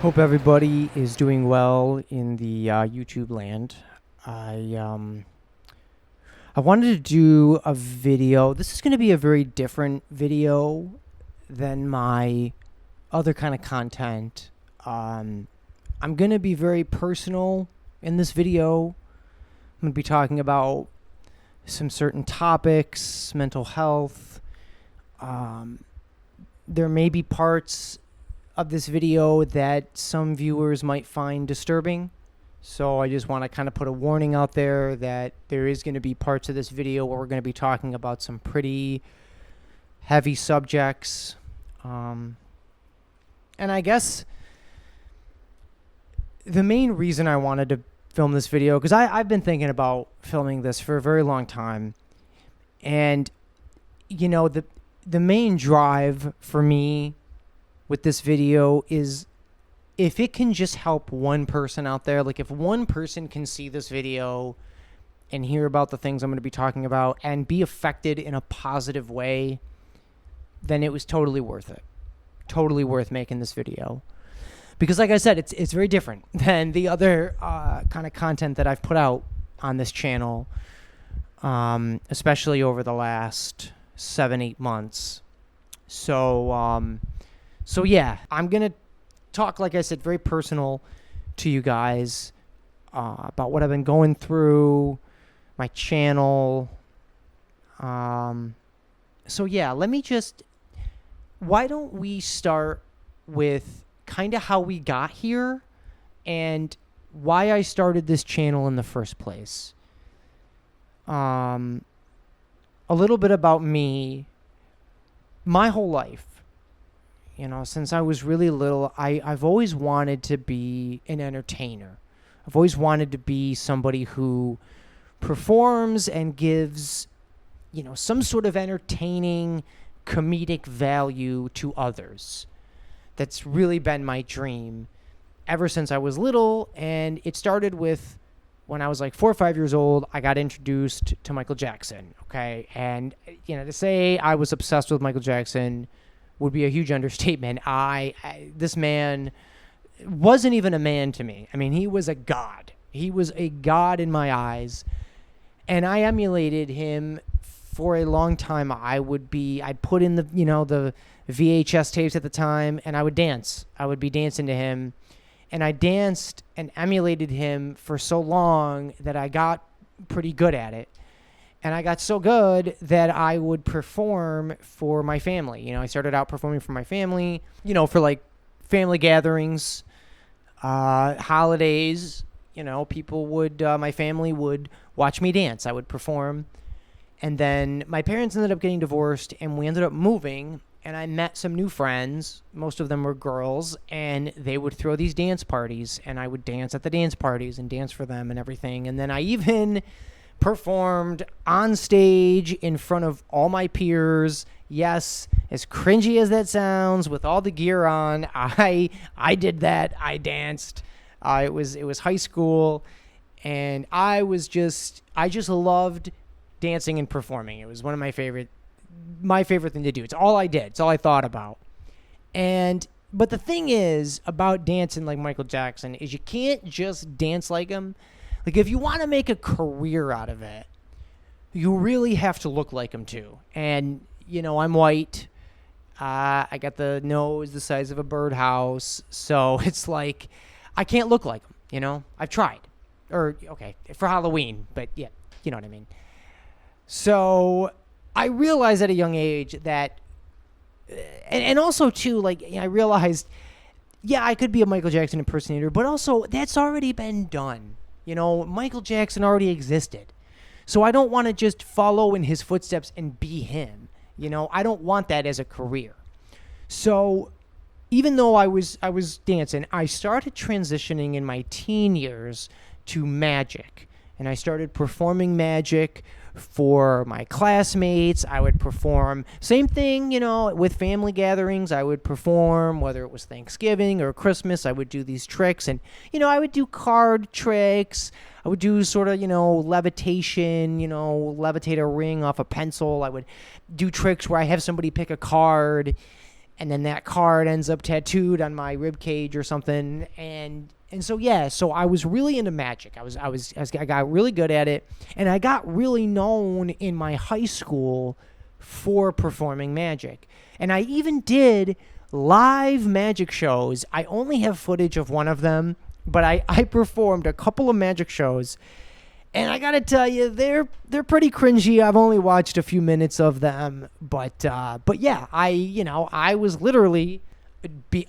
Hope everybody is doing well in the YouTube land. I wanted to do a video. This is going to be a very different video than my other kind of content. I'm going to be very personal in this video. I'm going to be talking about some certain topics, mental health. There may be parts of this video that some viewers might find disturbing. So I just want to kind of put a warning out there that there is going to be parts of this video where we're going to be talking about some pretty heavy subjects. And I guess the main reason I wanted to film this video, because I've been thinking about filming this for a very long time. And, you know, the main drive for me with this video is if it can just help one person out there, like if one person can see this video and hear about the things I'm going to be talking about and be affected in a positive way, then it was totally worth it. Totally worth making this video. Because like I said, it's very different than the other kind of content that I've put out on this channel, especially over the last 7-8 months. So yeah, I'm going to talk, like I said, very personal to you guys about what I've been going through, my channel. So yeah, why don't we start with kind of how we got here and why I started this channel in the first place. A little bit about me, my whole life. You know, since I was really little, I've always wanted to be an entertainer. I've always wanted to be somebody who performs and gives, you know, some sort of entertaining, comedic value to others. That's really been my dream ever since I was little. And it started with when I was like 4 or 5 years old, I got introduced to Michael Jackson. Okay. And, you know, to say I was obsessed with Michael Jackson would be a huge understatement. This man wasn't even a man to me. I mean, he was a god. He was a god in my eyes. And I emulated him for a long time. I'd put in the VHS tapes at the time, and I would dance. I would be dancing to him. And I danced and emulated him for so long that I got pretty good at it. And I got so good that I would perform for my family. You know, I started out performing for my family, you know, for like family gatherings, holidays. You know, my family would watch me dance. I would perform. And then my parents ended up getting divorced and we ended up moving. And I met some new friends. Most of them were girls. And they would throw these dance parties. And I would dance at the dance parties and dance for them and everything. And then I even performed on stage in front of all my peers. Yes, as cringy as that sounds, with all the gear on, I did that. I danced. It was high school, and I just loved dancing and performing. It was one of my favorite thing to do. It's all I did. It's all I thought about. But the thing is about dancing like Michael Jackson is you can't just dance like him. Like, if you want to make a career out of it, you really have to look like him, too. And, you know, I'm white. I got the nose the size of a birdhouse. So it's like, I can't look like him, you know? I've tried. Or, okay, for Halloween. But, yeah, you know what I mean. So I realized at a young age that, and also, too, like, I realized, yeah, I could be a Michael Jackson impersonator, but also that's already been done. You know, Michael Jackson already existed. So I don't want to just follow in his footsteps and be him. You know, I don't want that as a career. So even though I was dancing, I started transitioning in my teen years to magic. And I started performing magic for my classmates. I would perform, same thing, you know, with family gatherings. I would perform, whether it was Thanksgiving or Christmas, I would do these tricks. And, you know, I would do card tricks. I would do sort of, you know, levitation, you know, levitate a ring off a pencil. I would do tricks where I have somebody pick a card and then that card ends up tattooed on my rib cage or something. And so yeah, so I was really into magic. I got really good at it, and I got really known in my high school for performing magic. And I even did live magic shows. I only have footage of one of them, but I performed a couple of magic shows, and I gotta tell you, they're pretty cringy. I've only watched a few minutes of them, but yeah, I was literally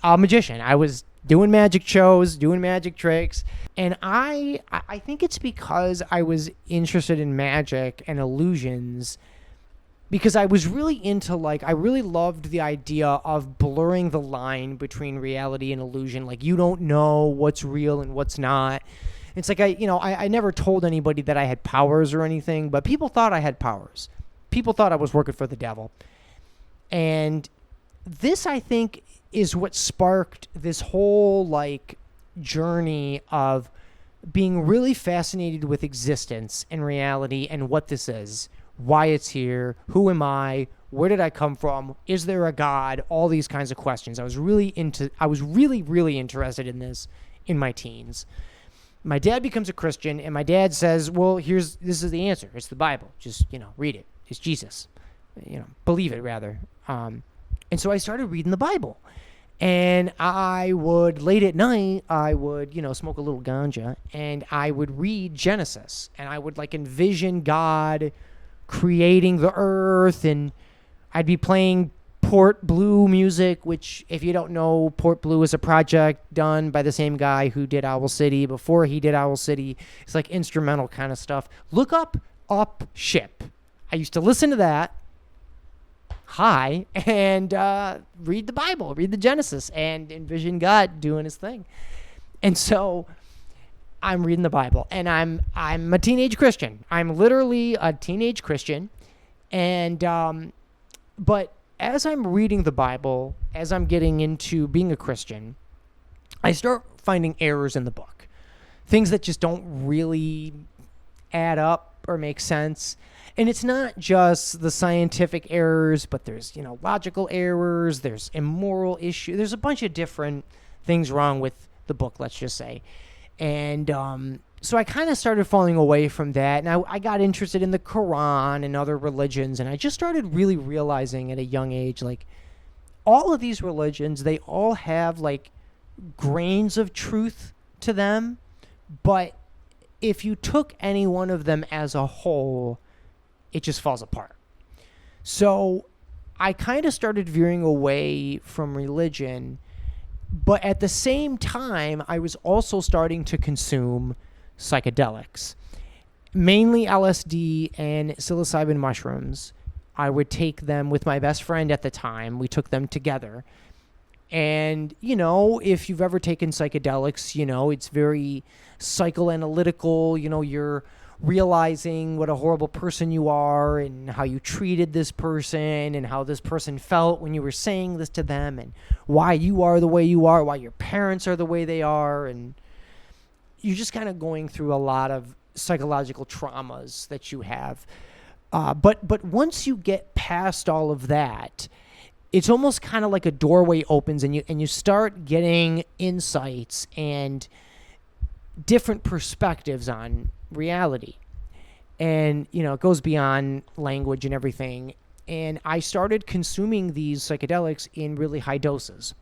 a magician. I was doing magic shows, doing magic tricks, and I think it's because I was interested in magic and illusions, because I was really into, like, I really loved the idea of blurring the line between reality and illusion. Like, you don't know what's real and what's not. It's like, I never told anybody that I had powers or anything, but people thought I had powers. People thought I was working for the devil. And this, I think, is what sparked this whole, like, journey of being really fascinated with existence and reality and what this is, why it's here, who am I, where did I come from, is there a God, all these kinds of questions. I was really, really interested in this in my teens. My dad becomes a Christian, and my dad says, well, this is the answer. It's the Bible. Just, read it. It's Jesus. Believe it, rather. And so I started reading the Bible. And I would, late at night, smoke a little ganja, and I would read Genesis. And I would, like, envision God creating the earth, and I'd be playing Port Blue music, which, if you don't know, Port Blue is a project done by the same guy who did Owl City. Before he did Owl City, it's like instrumental kind of stuff. Look up Ship. I used to listen to that and read the Bible, read the Genesis, and envision God doing his thing. And so I'm reading the Bible, and I'm a teenage Christian. I'm literally a teenage Christian, and but as I'm reading the Bible, as I'm getting into being a Christian, I start finding errors in the book, things that just don't really add up or make sense. And it's not just the scientific errors, but there's, logical errors, there's immoral issues, there's a bunch of different things wrong with the book, let's just say. And so I kind of started falling away from that, and I got interested in the Quran and other religions, and I just started really realizing at a young age, like, all of these religions, they all have, like, grains of truth to them, but if you took any one of them as a whole, it just falls apart. So I kind of started veering away from religion, but at the same time, I was also starting to consume psychedelics, mainly LSD and psilocybin mushrooms. I would take them with my best friend at the time. We took them together. And, if you've ever taken psychedelics, it's very psychoanalytical. You're realizing what a horrible person you are and how you treated this person and how this person felt when you were saying this to them and why you are the way you are, why your parents are the way they are. And you're just kind of going through a lot of psychological traumas that you have. But once you get past all of that, it's almost kind of like a doorway opens and you start getting insights and different perspectives on reality. And, it goes beyond language and everything. And I started consuming these psychedelics in really high doses.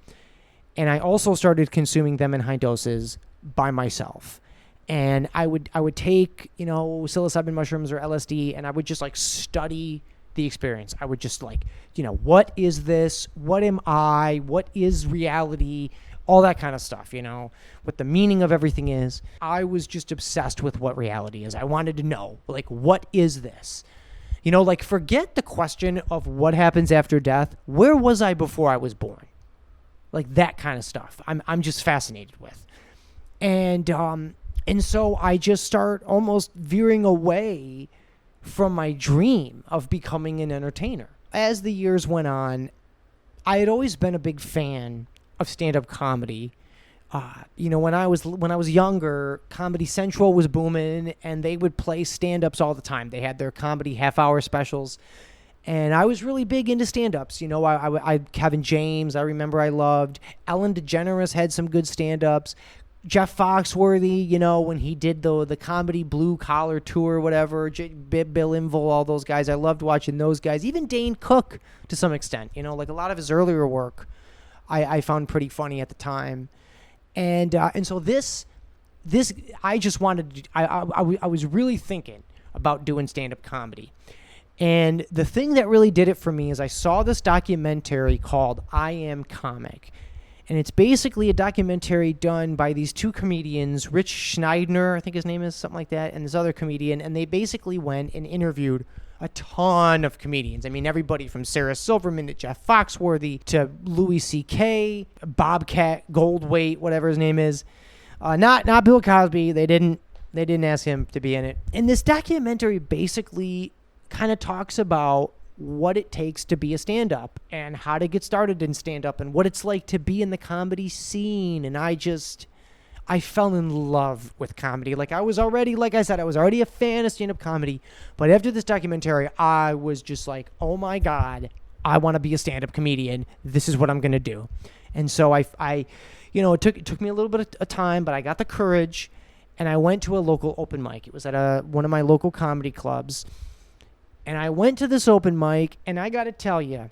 And I also started consuming them in high doses by myself. And I would take, psilocybin mushrooms or LSD, and I would just, like, study the experience. I would just, like, what is this? What am I? What is reality? All that kind of stuff, what the meaning of everything is. I was just obsessed with what reality is. I wanted to know, like, what is this? Like, forget the question of what happens after death. Where was I before I was born? Like, that kind of stuff. I'm just fascinated with. And so I just start almost veering away from my dream of becoming an entertainer. As the years went on, I had always been a big fan of stand-up comedy. When I was younger, Comedy Central was booming, and they would play stand-ups all the time. They had their comedy half-hour specials, And I was really big into stand-ups. You know, Kevin James, I remember I loved. Ellen DeGeneres had some good stand-ups. Jeff Foxworthy, you know, when he did the comedy Blue Collar Tour or whatever. Bill Inval, all those guys. I loved watching those guys. Even Dane Cook to some extent. You know, like a lot of his earlier work I found pretty funny at the time. And so this I just wanted to, I was really thinking about doing stand-up comedy. And the thing that really did it for me is I saw this documentary called I Am Comic. And it's basically a documentary done by these two comedians, Rich Schneidner, I think his name is, something like that, and this other comedian. And they basically went and interviewed a ton of comedians. I mean, everybody from Sarah Silverman to Jeff Foxworthy to Louis C.K., Bobcat Goldthwait, whatever his name is. Not Bill Cosby. They didn't ask him to be in it. And this documentary basically kind of talks about what it takes to be a stand-up and how to get started in stand-up and what it's like to be in the comedy scene. And I fell in love with comedy. Like I was already a fan of stand-up comedy. But after this documentary, I was just like, oh my God, I want to be a stand-up comedian. This is what I'm going to do. And so I you know, it took me a little bit of time, but I got the courage and I went to a local open mic. It was at one of my local comedy clubs. And I went to this open mic, and I got to tell you,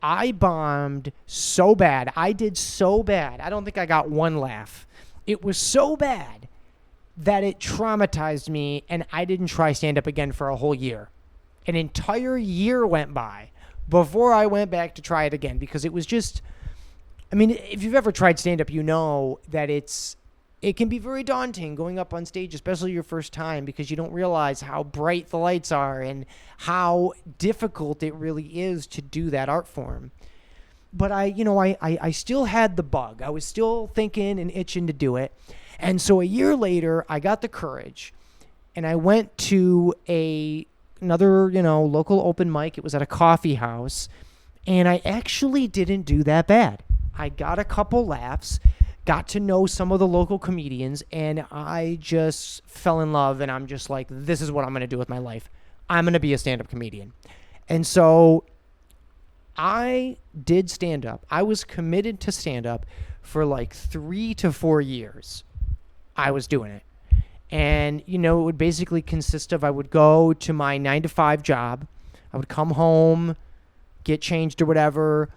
I bombed so bad. I did so bad. I don't think I got one laugh. It was so bad that it traumatized me, and I didn't try stand-up again for a whole year. An entire year went by before I went back to try it again because it was just, I mean, if you've ever tried stand-up, you know that it can be very daunting going up on stage, especially your first time, because you don't realize how bright the lights are and how difficult it really is to do that art form. But I still had the bug. I was still thinking and itching to do it. And so a year later, I got the courage and I went to another, local open mic. It was at a coffee house and I actually didn't do that bad. I got a couple laughs, got to know some of the local comedians, and I just fell in love, and I'm just like, this is what I'm going to do with my life. I'm going to be a stand-up comedian. And so I did stand-up. I was committed to stand-up for like 3 to 4 years. I was doing it. And, it would basically consist of I would go to my 9-to-5 job. I would come home, get changed or whatever,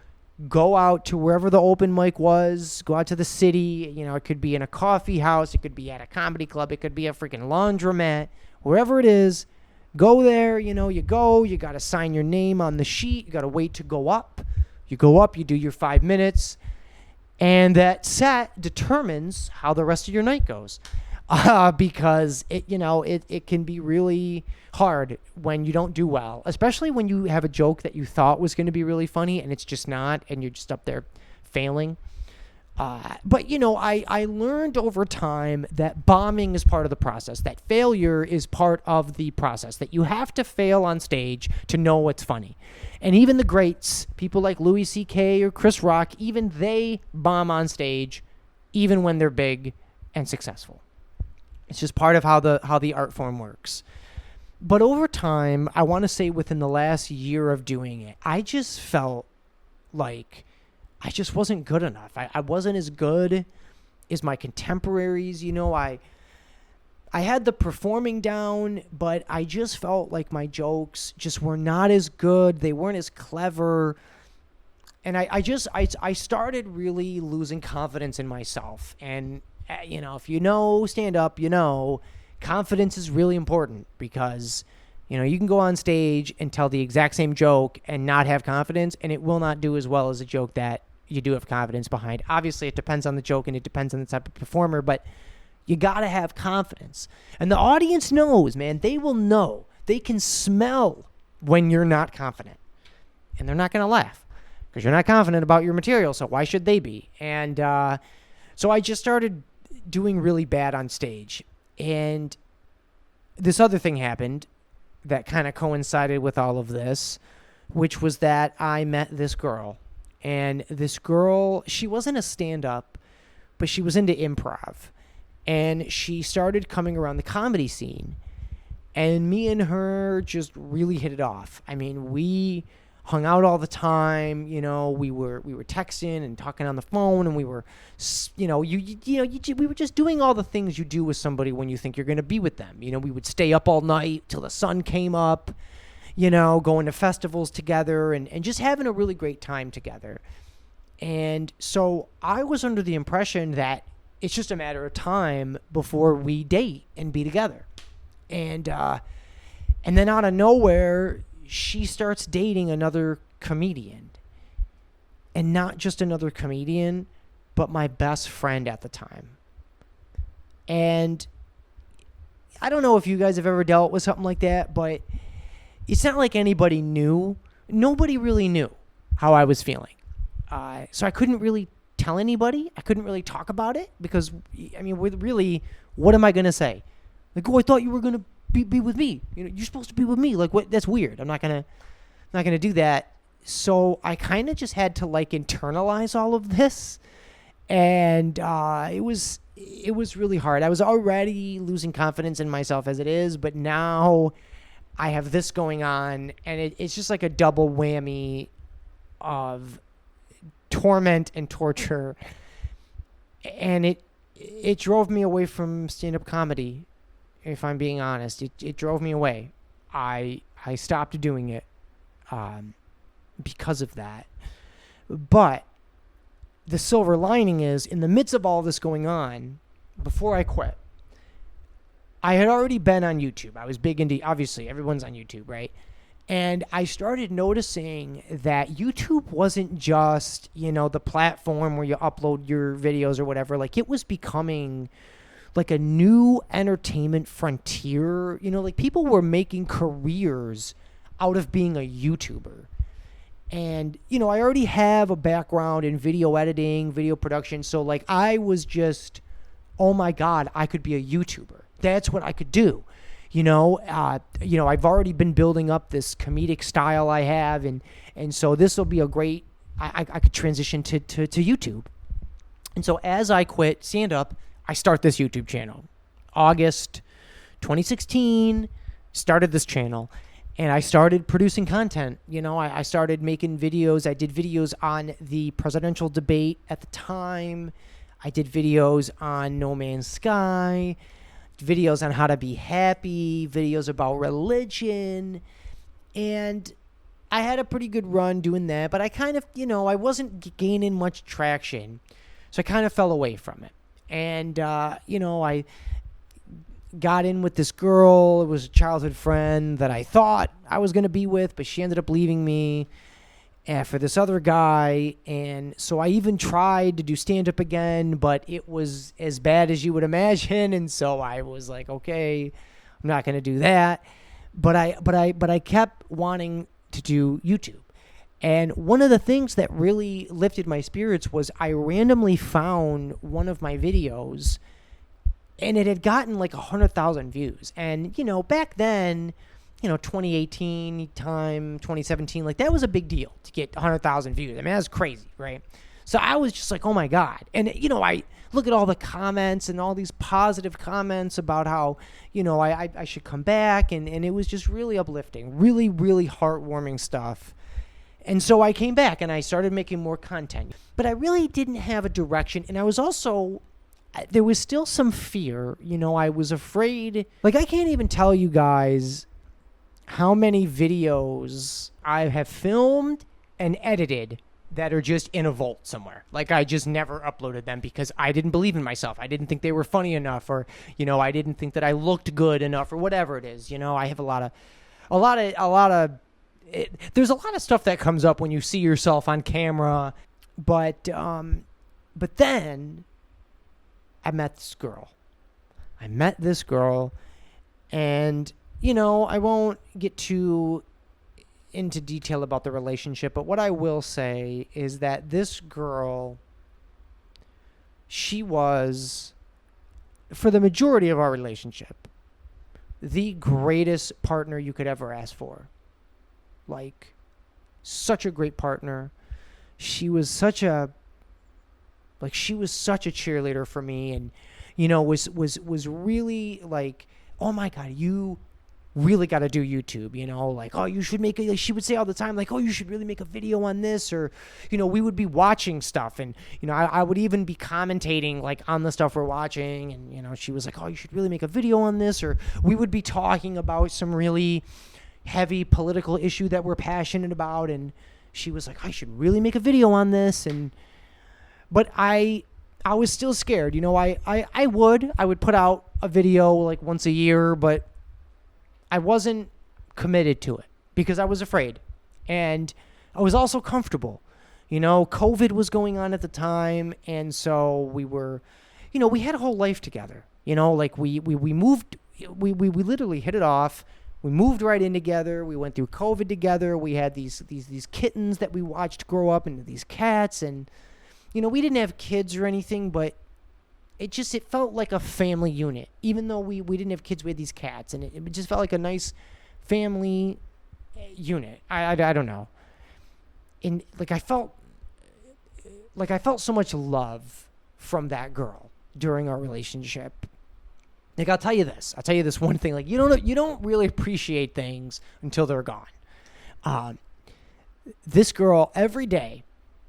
go out to wherever the open mic was, go out to the city. It could be in a coffee house. It could be at a comedy club. It could be a freaking laundromat. Wherever it is, go there. You got to sign your name on the sheet. You got to wait to go up. You go up, you do your 5 minutes. And that set determines how the rest of your night goes. Because it can be really hard when you don't do well, especially when you have a joke that you thought was going to be really funny and it's just not, and you're just up there failing. But I learned over time that bombing is part of the process, that failure is part of the process, that you have to fail on stage to know what's funny. And even the greats, people like Louis C.K. or Chris Rock, even they bomb on stage, even when they're big and successful. It's just part of how the art form works. But over time, I want to say within the last year of doing it, I just felt like I just wasn't good enough. I wasn't as good as my contemporaries. I had the performing down, but I just felt like my jokes just were not as good. They weren't as clever. And I started really losing confidence in myself. And if you know stand-up, confidence is really important because, you can go on stage and tell the exact same joke and not have confidence, and it will not do as well as a joke that you do have confidence behind. Obviously, it depends on the joke and it depends on the type of performer, but you got to have confidence. And the audience knows, man. They will know. They can smell when you're not confident. And they're not going to laugh because you're not confident about your material, so why should they be? And so I just started doing really bad on stage. And this other thing happened that kind of coincided with all of this, which was that I met this girl. And this girl, she wasn't a stand-up, but she was into improv. And she started coming around the comedy scene. And me and her just really hit it off. I mean, we hung out all the time. You know, we were texting and talking on the phone, and we were, we were just doing all the things you do with somebody when you think you're going to be with them. You know, we would stay up all night till the sun came up, you know, going to festivals together and just having a really great time together. And so I was under the impression that it's just a matter of time before we date and be together. And then out of nowhere, she starts dating another comedian. And not just another comedian, but my best friend at the time. And I don't know if you guys have ever dealt with something like that, but it's not like anybody knew. Nobody really knew how I was feeling. So I couldn't really tell anybody. I couldn't really talk about it because, I mean, what am I going to say? Like, oh, I thought you were going to be with me. You know, you're supposed to be with me. Like, what? That's weird. I'm not going to do that. So I kind of just had to like internalize all of this. And it was really hard. I was already losing confidence in myself as it is, but now I have this going on, and it's just like a double whammy of torment and torture. And it drove me away from stand-up comedy, if I'm being honest. It drove me away. I stopped doing it because of that. But the silver lining is, in the midst of all this going on, before I quit, I had already been on YouTube. I was big into, obviously, everyone's on YouTube, right? And I started noticing that YouTube wasn't just, you know, the platform where you upload your videos or whatever. Like, it was becoming like a new entertainment frontier. You know, like, people were making careers out of being a YouTuber. And, you know, I already have a background in video editing, video production. So, like, I was just, oh, my God, I could be a YouTuber. That's what I could do. You know, I've already been building up this comedic style I have. And so this will be a great, I could transition to YouTube. And so as I quit stand-up, I start this YouTube channel. August 2016, started this channel. And I started producing content. You know, I started making videos. I did videos on the presidential debate at the time. I did videos on No Man's Sky, videos on how to be happy, videos about religion. And I had a pretty good run doing that. But I kind of, you know, I wasn't gaining much traction. So I kind of fell away from it. And, you know, I got in with this girl. It was a childhood friend that I thought I was going to be with, but she ended up leaving me for this other guy. And so I even tried to do stand-up again, but it was as bad as you would imagine. And so I was like, okay, I'm not going to do that. But I kept wanting to do YouTube. And one of the things that really lifted my spirits was I randomly found one of my videos, and it had gotten like 100,000 views. And, you know, back then, you know, 2018 time, 2017, like, that was a big deal to get 100,000 views. I mean, that was crazy, right? So I was just like, oh my God. And, you know, I look at all the comments and all these positive comments about how, you know, I should come back. And it was just really uplifting, really, really heartwarming stuff. And so I came back and I started making more content. But I really didn't have a direction. And I was also, there was still some fear. You know, I was afraid. Like, I can't even tell you guys how many videos I have filmed and edited that are just in a vault somewhere. Like, I just never uploaded them because I didn't believe in myself. I didn't think they were funny enough, or, you know, I didn't think that I looked good enough, or whatever it is. You know, I have a lot of there's a lot of stuff that comes up when you see yourself on camera. But then I met this girl. And, you know, I won't get too into detail about the relationship, but what I will say is that this girl, she was, for the majority of our relationship, the greatest partner you could ever ask for. Like, such a great partner. She was such a cheerleader for me, and, you know, was really like, oh my God, you really got to do YouTube, like, oh, you should make she would say all the time, like, oh, you should really make a video on this, or, we would be watching stuff, and, I would even be commentating, like, on the stuff we're watching, and, she was like, oh, you should really make a video on this, or we would be talking about some really heavy political issue that we're passionate about, and she was like, I should really make a video on this, but I was still scared, I would put out a video, like, once a year, but I wasn't committed to it because I was afraid, and I was also comfortable. COVID was going on at the time, and so we were, we had a whole life together. Like we moved, we literally hit it off. We moved right in together. We went through COVID together. We had these kittens that we watched grow up into these cats, and we didn't have kids or anything, but it felt like a family unit. Even though we didn't have kids, we had these cats, and it just felt like a nice family unit. I don't know. And I felt so much love from that girl during our relationship. Like, I'll tell you this one thing. Like, you don't really appreciate things until they're gone. This girl, every day,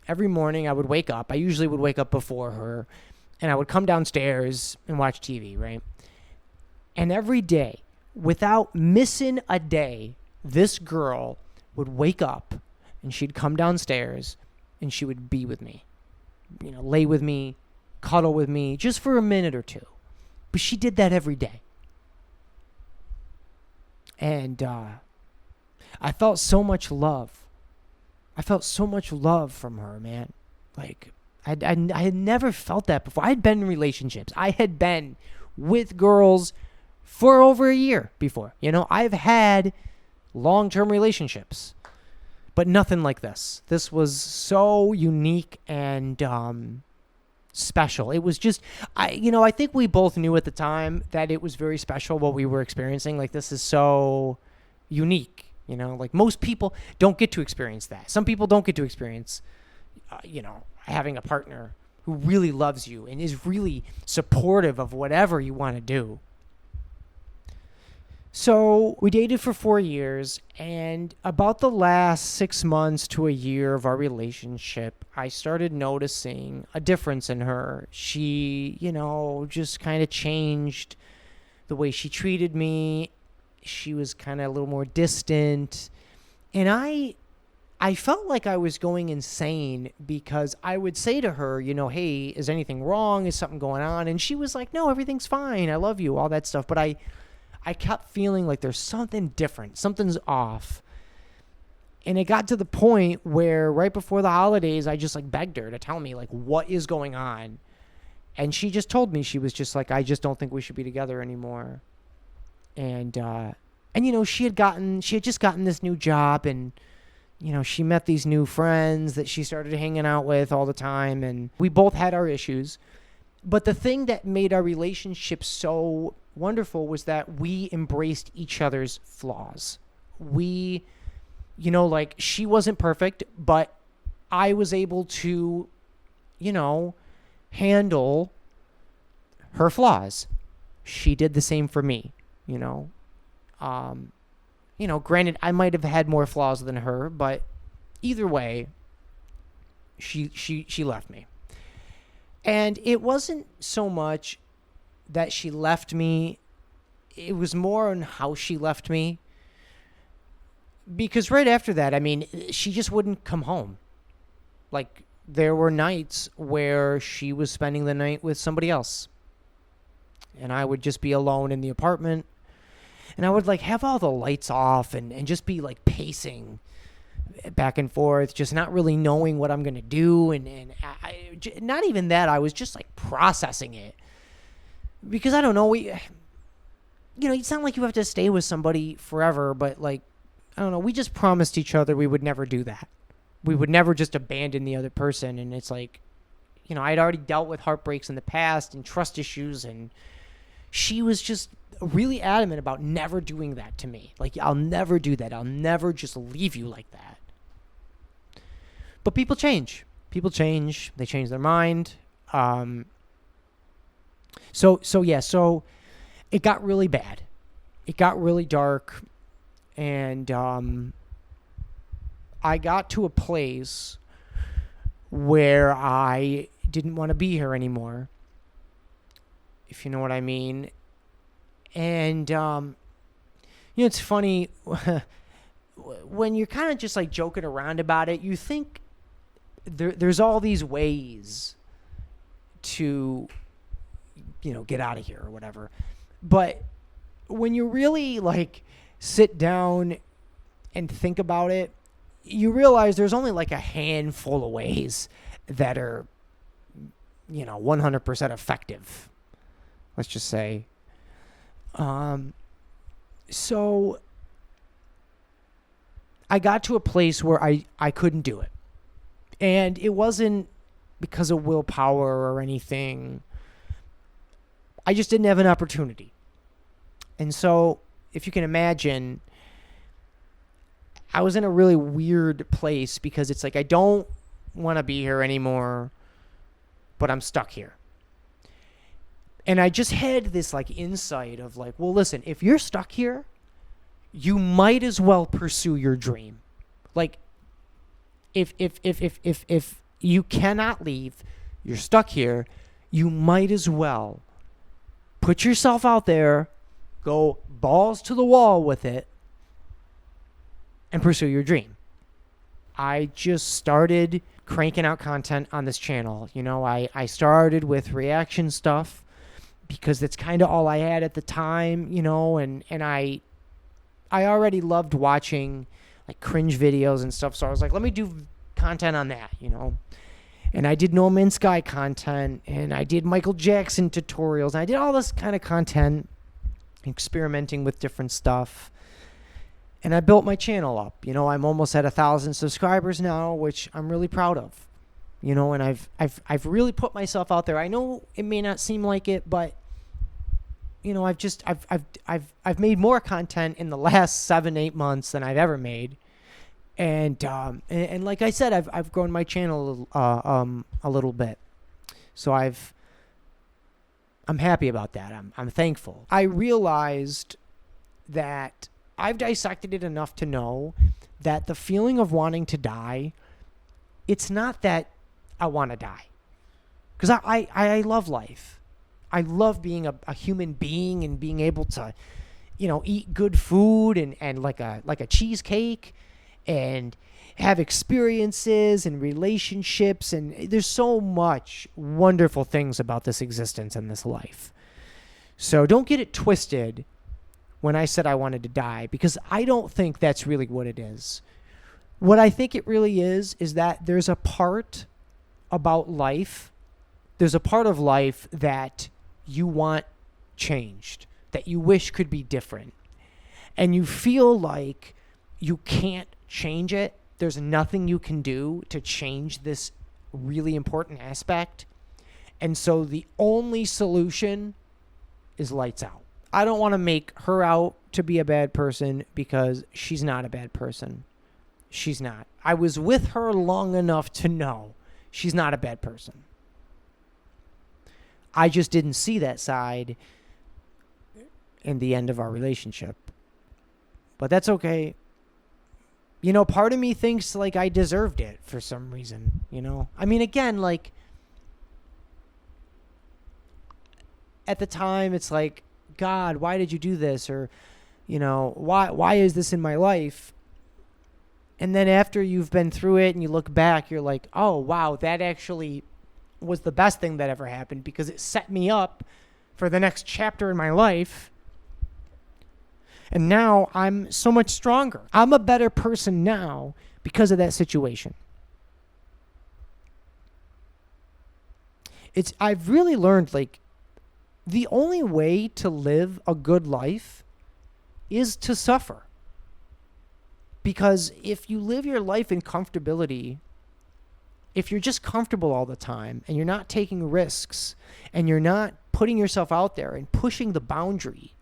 every morning, I would wake up. I usually would wake up before her, and I would come downstairs and watch TV, right? And every day, without missing a day, this girl would wake up, and she'd come downstairs, and she would be with me. Lay with me, cuddle with me, just for a minute or two. But she did that every day. And I felt so much love. I felt so much love from her, man. Like, I had never felt that before. I had been in relationships. I had been with girls for over a year before. I've had long-term relationships, but nothing like this. This was so unique and special. It was just, I think we both knew at the time that it was very special what we were experiencing. Like, this is so unique, like most people don't get to experience that. Some people don't get to experience, having a partner who really loves you and is really supportive of whatever you want to do. So we dated for 4 years, and about the last 6 months to a year of our relationship, I started noticing a difference in her. She, just kind of changed the way she treated me. She was kind of a little more distant, and I felt like I was going insane because I would say to her, hey, is anything wrong? Is something going on? And she was like, no, everything's fine. I love you, all that stuff. But I kept feeling like there's something different. Something's off. And it got to the point where right before the holidays, I just begged her to tell me what is going on. And she just told me, she was just like, I just don't think we should be together anymore. And she had just gotten this new job, and she met these new friends that she started hanging out with all the time, and we both had our issues. But the thing that made our relationship so wonderful was that we embraced each other's flaws. We, she wasn't perfect, but I was able to, handle her flaws. She did the same for me, granted, I might have had more flaws than her, but either way, she left me. And it wasn't so much that she left me, it was more on how she left me. Because right after that, she just wouldn't come home. There were nights where she was spending the night with somebody else, and I would just be alone in the apartment. And I would have all the lights off and just be pacing back and forth, just not really knowing what I'm going to do. And not even that, I was just processing it. Because I don't know, it's not like you have to stay with somebody forever, but I don't know, we just promised each other we would never do that. We would never just abandon the other person. And it's I'd already dealt with heartbreaks in the past and trust issues, and she was just really adamant about never doing that to me. I'll never do that. I'll never just leave you like that. But people change. They change their mind. So it got really bad. it got really dark, and I got to a place where I didn't want to be here anymore, if you know what I mean. And, it's funny, when you're kind of just like joking around about it, you think there's all these ways to, get out of here or whatever. But when you really like sit down and think about it, you realize there's only like a handful of ways that are, 100% effective. Let's just say. So I got to a place where I couldn't do it. And it wasn't because of willpower or anything. I just didn't have an opportunity. And so, if you can imagine, I was in a really weird place because it's like I don't want to be here anymore, but I'm stuck here. And I just had this like insight of like, well, listen, if you're stuck here, you might as well pursue your dream. Like, if you cannot leave, you're stuck here, you might as well put yourself out there, go balls to the wall with it, and pursue your dream. I just started cranking out content on this channel. I started with reaction stuff because that's kind of all I had at the time, and I already loved watching like cringe videos and stuff. So I was like, let me do content on that, And I did No Man's Sky content, and I did Michael Jackson tutorials, and I did all this kind of content, experimenting with different stuff. And I built my channel up. I'm almost at 1,000 subscribers now, which I'm really proud of. And I've really put myself out there. I know it may not seem like it, but I've made more content in the last 7-8 months than I've ever made. And like I said, I've grown my channel a little bit. So I'm happy about that. I'm thankful. I realized that I've dissected it enough to know that the feeling of wanting to die, it's not that I want to die. Because I love life. I love being a human being and being able to, eat good food and like a cheesecake and have experiences and relationships. And there's so much wonderful things about this existence and this life. So don't get it twisted when I said I wanted to die, because I don't think that's really what it is. What I think it really is that there's a part about life, there's a part of life that you want changed, that you wish could be different. And you feel like you can't change it. There's nothing you can do to change this really important aspect. And so the only solution is lights out. I don't want to make her out to be a bad person, because she's not a bad person. She's not. I was with her long enough to know she's not a bad person. I just didn't see that side in the end of our relationship. But that's okay. Part of me thinks like I deserved it for some reason, I mean, again, like at the time it's like, God, why did you do this? Or, why is this in my life? And then after you've been through it and you look back, you're like, oh, wow, that actually was the best thing that ever happened, because it set me up for the next chapter in my life. And now I'm so much stronger. I'm a better person now because of that situation. I've really learned, like, the only way to live a good life is to suffer. Because if you live your life in comfortability, if you're just comfortable all the time and you're not taking risks and you're not putting yourself out there and pushing the boundary,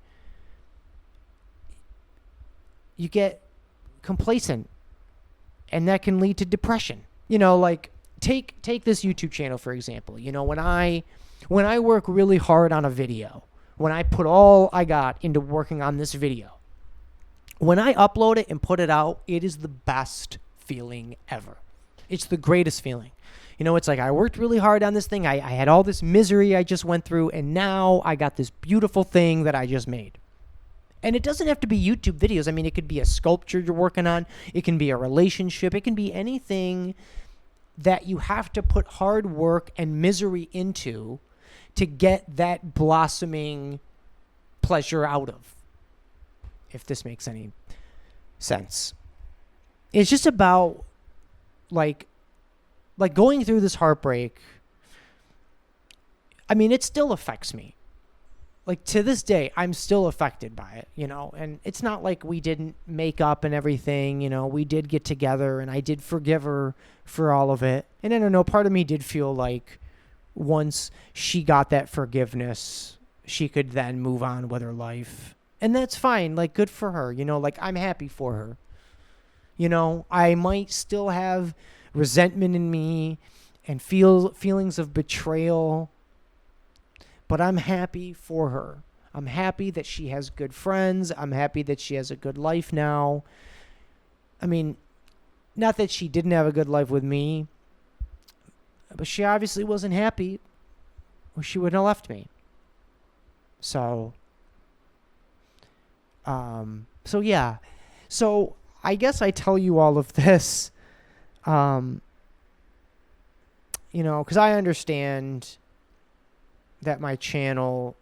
you get complacent, and that can lead to depression. Like take this YouTube channel, for example. When I work really hard on a video, when I put all I got into working on this video. When I upload it and put it out, it is the best feeling ever. It's the greatest feeling. You know, it's like I worked really hard on this thing. I had all this misery I just went through, and now I got this beautiful thing that I just made. And it doesn't have to be YouTube videos. I mean, it could be a sculpture you're working on. It can be a relationship. It can be anything that you have to put hard work and misery into to get that blossoming pleasure out of, if this makes any sense. It's just about, like going through this heartbreak. I mean, it still affects me. Like, to this day, I'm still affected by it, you know, and it's not like we didn't make up and everything, you know, we did get together and I did forgive her for all of it. And I don't know, part of me did feel like once she got that forgiveness, she could then move on with her life. And that's fine. Like, good for her, you know, like, I'm happy for her. You know, I might still have resentment in me and feelings of betrayal, but I'm happy for her. I'm happy that she has good friends. I'm happy that she has a good life now. I mean, not that she didn't have a good life with me, but she obviously wasn't happy, or she wouldn't have left me. So yeah. So I guess I tell you all of this, you know, because I understand that my channel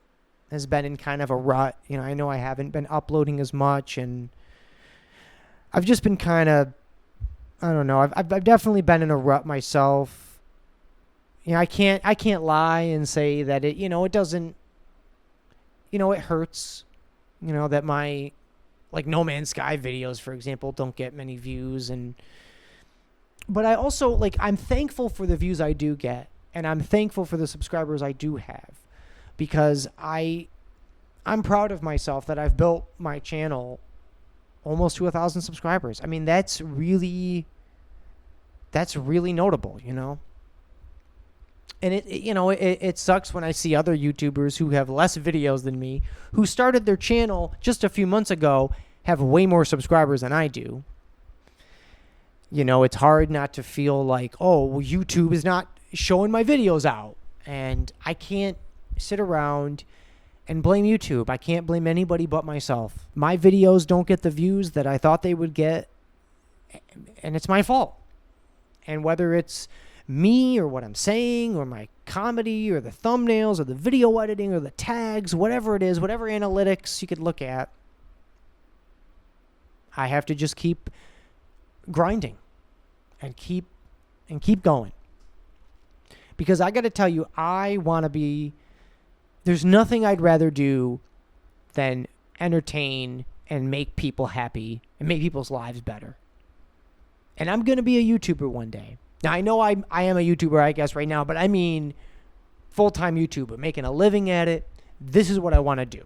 has been in kind of a rut. You know, I know I haven't been uploading as much, and I've just been kind of, I don't know, I've definitely been in a rut myself. You know, I can't lie and say that it, you know, it doesn't, you know, it hurts, you know, that my, like, No Man's Sky videos, for example, don't get many views. But I also, like, I'm thankful for the views I do get, and I'm thankful for the subscribers I do have, because I'm proud of myself that I've built my channel almost to 1,000 subscribers. I mean, that's really notable, you know. And it sucks when I see other YouTubers who have less videos than me, who started their channel just a few months ago, have way more subscribers than I do. You know, it's hard not to feel like, oh, well, YouTube is not showing my videos out. And I can't sit around and blame YouTube. I can't blame anybody but myself. My videos don't get the views that I thought they would get, and it's my fault. And whether it's me or what I'm saying or my comedy or the thumbnails or the video editing or the tags, whatever it is, whatever analytics you could look at, I have to just keep grinding and keep going. Because I got to tell you, I want to be, there's nothing I'd rather do than entertain and make people happy and make people's lives better. And I'm going to be a YouTuber one day. Now, I know I am a YouTuber, I guess, right now, but I mean full-time YouTuber, making a living at it. This is what I want to do.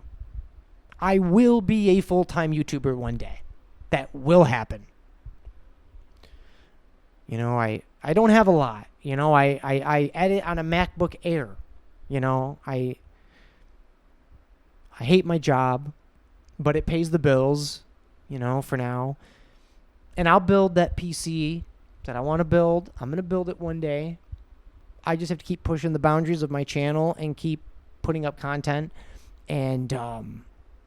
I will be a full-time YouTuber one day. That will happen. You know, I don't have a lot. You know, I edit on a MacBook Air. You know, I hate my job, but it pays the bills, you know, for now. And I'll build that PC that I want to build. I'm going to build it one day. I just have to keep pushing the boundaries of my channel and keep putting up content. And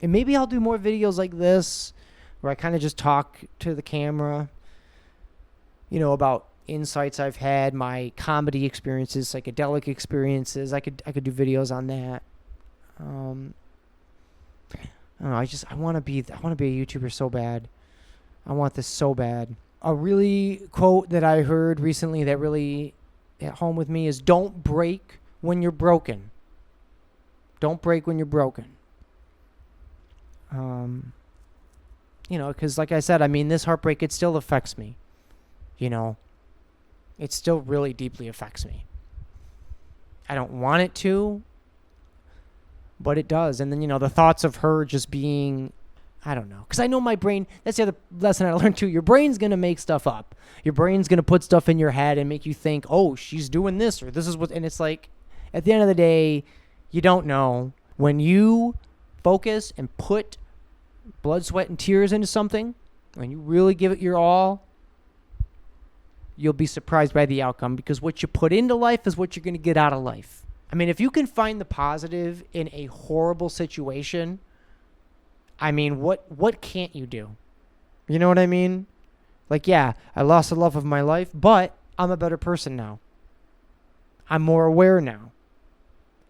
maybe I'll do more videos like this where I kind of just talk to the camera, you know, about insights I've had, my comedy experiences, psychedelic experiences. I could do videos on that. I don't know. I want to be a YouTuber so bad. I want this so bad. A really quote that I heard recently that really hit home with me is, don't break when you're broken. Don't break when you're broken. You know, because like I said, I mean, this heartbreak, it still affects me. You know, it still really deeply affects me. I don't want it to, but it does. And then, you know, the thoughts of her just being, I don't know. Because I know my brain, that's the other lesson I learned too. Your brain's going to make stuff up. Your brain's going to put stuff in your head and make you think, oh, she's doing this or this is what, and it's like, at the end of the day, you don't know. When you focus and put blood, sweat, and tears into something, when you really give it your all, you'll be surprised by the outcome, because what you put into life is what you're going to get out of life. I mean, if you can find the positive in a horrible situation, I mean, what can't you do? You know what I mean? Like, yeah, I lost the love of my life, but I'm a better person now. I'm more aware now.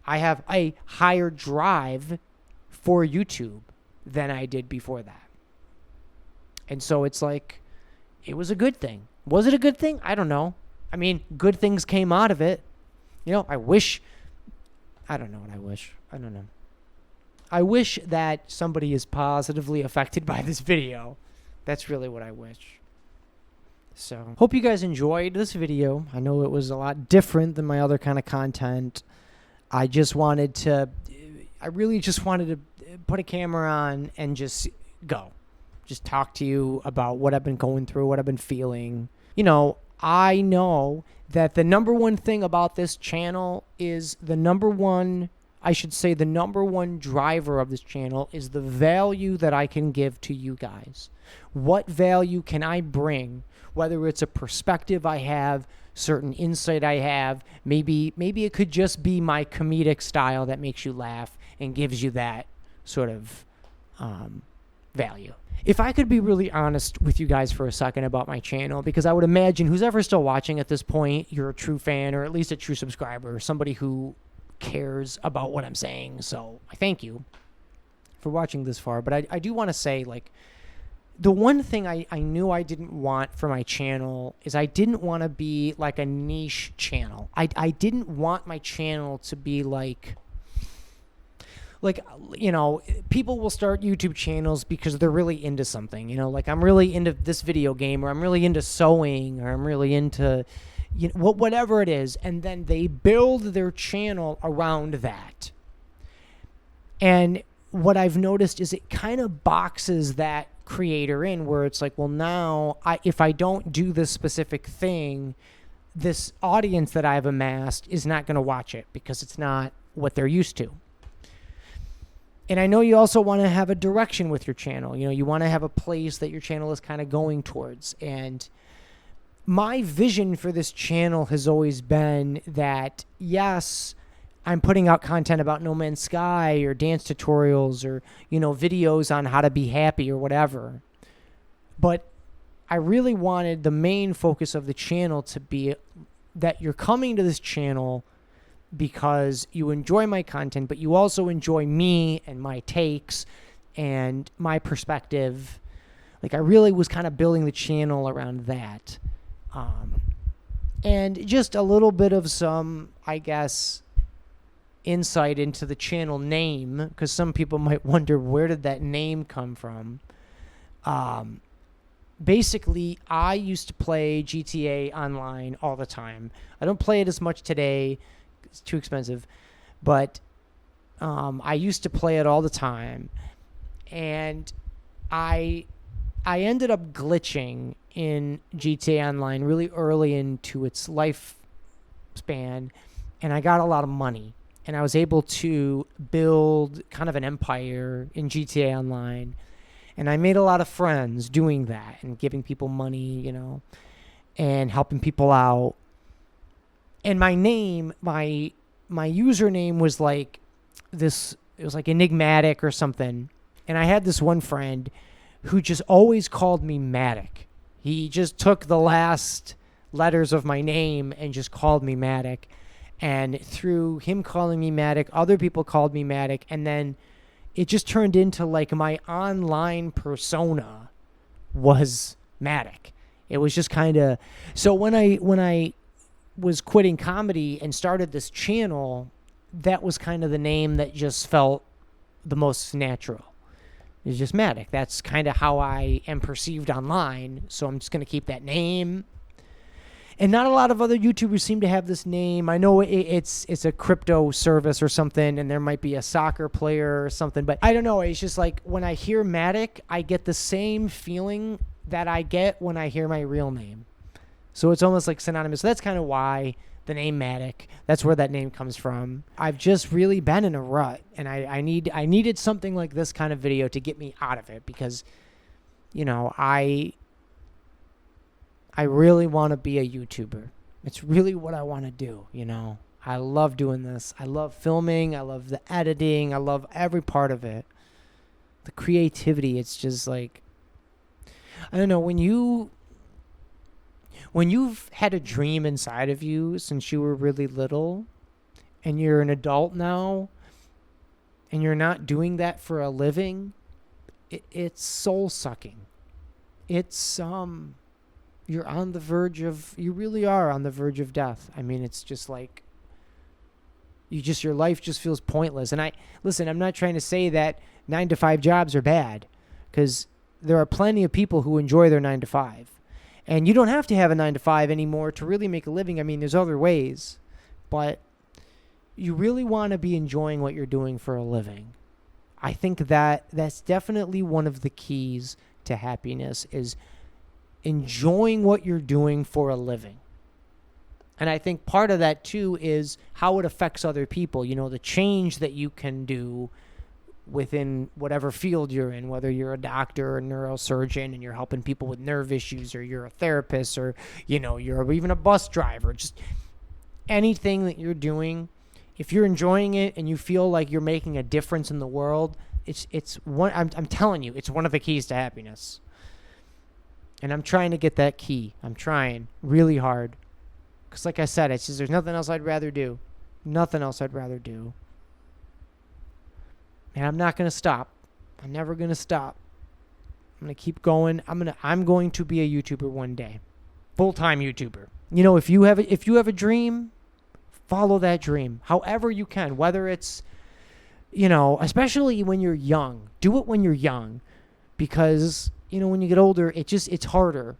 I have a higher drive for YouTube than I did before that. And so it's like, it was a good thing. Was it a good thing? I don't know. I mean, good things came out of it. You know, I don't know what I wish. I don't know. I wish that somebody is positively affected by this video. That's really what I wish. So, hope you guys enjoyed this video. I know it was a lot different than my other kind of content. I really just wanted to put a camera on and just go. Just talk to you about what I've been going through, what I've been feeling. You know, I know that the number one thing about this channel is the number one driver of this channel is the value that I can give to you guys. What value can I bring? Whether it's a perspective I have, certain insight I have, maybe it could just be my comedic style that makes you laugh and gives you that sort of value. If I could be really honest with you guys for a second about my channel, because I would imagine who's ever still watching at this point, you're a true fan or at least a true subscriber, somebody who cares about what I'm saying. So I thank you for watching this far. But I do want to say, like, the one thing I knew I didn't want for my channel is I didn't want to be like a niche channel. I didn't want my channel to be like, you know, people will start YouTube channels because they're really into something, you know, like I'm really into this video game, or I'm really into sewing, or I'm really into, you know, whatever it is. And then they build their channel around that. And what I've noticed is it kind of boxes that creator in, where it's like, well, now if I don't do this specific thing, this audience that I've amassed is not going to watch it because it's not what they're used to. And I know you also want to have a direction with your channel. You know, you want to have a place that your channel is kind of going towards. And my vision for this channel has always been that, yes, I'm putting out content about No Man's Sky or dance tutorials or, you know, videos on how to be happy or whatever. But I really wanted the main focus of the channel to be that you're coming to this channel because you enjoy my content, but you also enjoy me and my takes and my perspective. Like, I really was kind of building the channel around that. And just a little bit of some, I guess, insight into the channel name, because some people might wonder, where did that name come from? Basically, I used to play GTA Online all the time. I don't play it as much today. It's too expensive. But I used to play it all the time. And I ended up glitching in GTA Online really early into its lifespan, and I got a lot of money. And I was able to build kind of an empire in GTA Online. And I made a lot of friends doing that and giving people money, you know, and helping people out. And my name, my username was like this, it was like enigmatic or something. And I had this one friend who just always called me Matic. He just took the last letters of my name and just called me Matic. And through him calling me Matic, other people called me Matic. And then it just turned into like my online persona was Matic. It was just kind of, so when I was quitting comedy and started this channel, that was kind of the name that just felt the most natural. It's just Matic. That's kind of how I am perceived online. So I'm just going to keep that name. And not a lot of other YouTubers seem to have this name. I know it's a crypto service or something, and there might be a soccer player or something. But I don't know. It's just like when I hear Matic, I get the same feeling that I get when I hear my real name. So it's almost like synonymous. So that's kind of why the name Matic. That's where that name comes from. I've just really been in a rut, and I needed something like this kind of video to get me out of it, because, you know, I really want to be a YouTuber. It's really what I want to do, you know. I love doing this. I love filming. I love the editing. I love every part of it. The creativity, it's just like, I don't know, when you've had a dream inside of you since you were really little, and you're an adult now, and you're not doing that for a living, it's soul-sucking. It's, you're on the verge of, you really are on the verge of death. I mean, it's just like, your life just feels pointless. And listen, I'm not trying to say that 9-to-5 jobs are bad, because there are plenty of people who enjoy their 9-to-5. And you don't have to have a 9-to-5 anymore to really make a living. I mean, there's other ways, but you really want to be enjoying what you're doing for a living. I think that's definitely one of the keys to happiness, is enjoying what you're doing for a living. And I think part of that too is how it affects other people. You know, the change that you can do within whatever field you're in, whether you're a doctor or a neurosurgeon and you're helping people with nerve issues, or you're a therapist, or, you know, you're even a bus driver. Just anything that you're doing, if you're enjoying it and you feel like you're making a difference in the world, it's one. I'm telling you, it's one of the keys to happiness. And I'm trying to get that key. I'm trying really hard. Because like I said, it's just, there's nothing else I'd rather do. Nothing else I'd rather do. And I'm not going to stop. I'm never going to stop. I'm going to keep going. I'm going to be a YouTuber one day. Full-time YouTuber. You know, if you have a dream, follow that dream. However you can. Whether it's, you know, especially when you're young. Do it when you're young. Because, you know, when you get older, it's harder.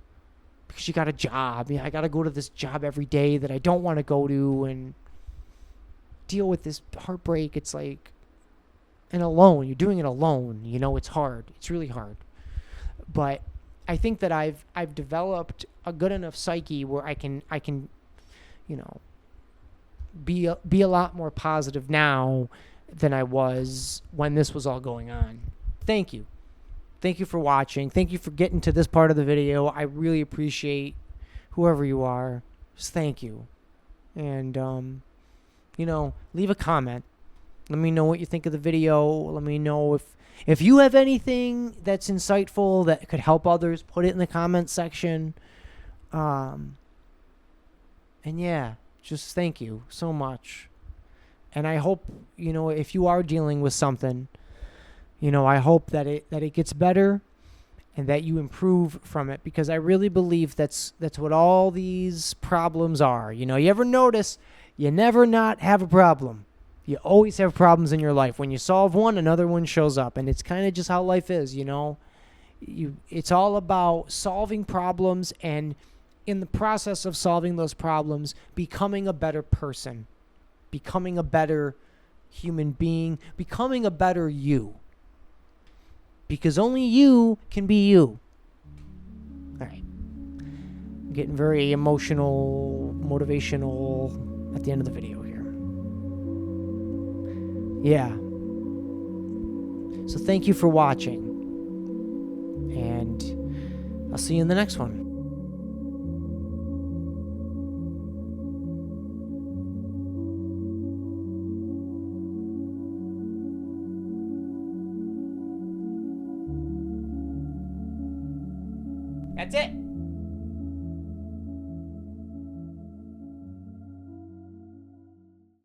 Because you got a job. I got to go to this job every day that I don't want to go to and deal with this heartbreak. It's like, and alone. You're doing it alone. You know, it's hard. It's really hard. But I think that I've developed a good enough psyche where I can, you know, be a lot more positive now than I was when this was all going on. Thank you. Thank you for watching. Thank you for getting to this part of the video. I really appreciate whoever you are. Just thank you. And, you know, leave a comment. Let me know what you think of the video. Let me know if you have anything that's insightful that could help others. Put it in the comments section. And yeah, just thank you so much. And I hope, you know, if you are dealing with something, you know, I hope that it gets better and that you improve from it, because I really believe that's what all these problems are. You know, you ever notice you never not have a problem? You always have problems in your life. When you solve one, another one shows up, and it's kind of just how life is, you know. It's all about solving problems, and in the process of solving those problems, becoming a better person, becoming a better human being, becoming a better you. Because only you can be you. All right. I'm getting very emotional, motivational at the end of the video here. Yeah. So thank you for watching. And I'll see you in the next one. That's it.